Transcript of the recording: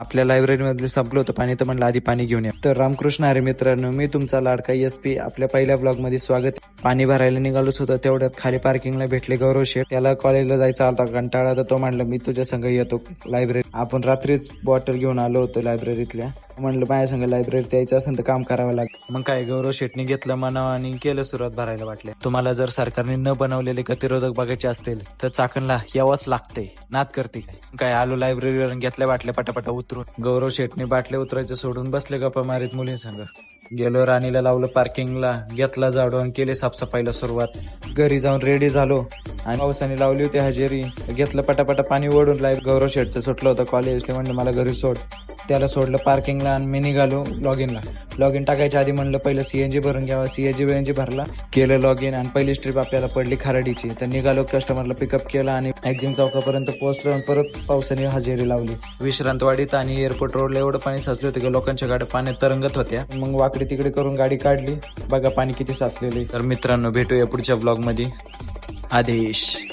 आपल्या लायब्ररीमधले संपलं होतं पाणी, तर म्हणलं आधी पाणी घेऊन या. तर रामकृष्ण हरी मित्रांनो, मी तुमचा लाडका SP आपल्या पहिल्या ब्लॉग मध्ये स्वागत. पाणी भरायला निघालोच होतं, तेवढ्यात खाली पार्किंगला भेटले गौरव शेठ. त्याला कॉलेजला जायचा होता कंटाळा, तर तो म्हणलं मी तुझ्या संग येतो लायब्ररी. आपण रात्रीच बॉटल घेऊन आलो होतो लायब्ररीतल्या. म्हणलं माझ्या संग लायब्ररीत यायचं असेल तर काम करावं लागेल. मग काय गौरव शेठने घेतलं मनाव आणि केलं सुरुवात भरायला वाटले. तुम्हाला जर सरकारने न बनवलेले गतिरोधक बघायचे असतील तर चाकणला यावंच लागते. नाद करते काय आलो लायब्ररीवर घेतल्या बाटल्या पटापटा उतरून. गौरव शेठने बाटल्या उतरायचे सोडून बसले गप्पा मारीत मुलींसंग. गेलो राणीला लावलं पार्किंगला, घेतला झाडू आणि केले साफसफाईला सुरुवात. घरी जाऊन रेडी झालो आणि पावसाने लावली होती हजेरी. घेतलं पटापटा पाणी ओढून गौरव शेठचं सुटलं होतं कॉलेज. ते म्हणलं मला घरी सोड. त्याला सोडलं पार्किंगला आणि मी निघालो लॉग इन टाकायच्या आधी म्हणलं पहिलं CNG भरून घ्यावा. CNG भरला, केलं लॉग इन आणि पहिली ट्रिप आपल्याला पडली खराडीची. तर निघालो, कस्टमरला पिकअप केला आणि एक्झिम चौकापर्यंत पोहोचलो आणि परत पावसाने हजेरी लावली. विश्रांतवाडीत आणि एअरपोर्ट रोडला एवढं पाणी साचले होते की लोकांच्या गाड्या पाण्यात तरंगत होत्या. मग वाकडी तिकडे करून गाडी काढली. बघा पाणी किती साचलेले. तर मित्रांनो, भेटूया पुढच्या ब्लॉग मध्ये. आदेश.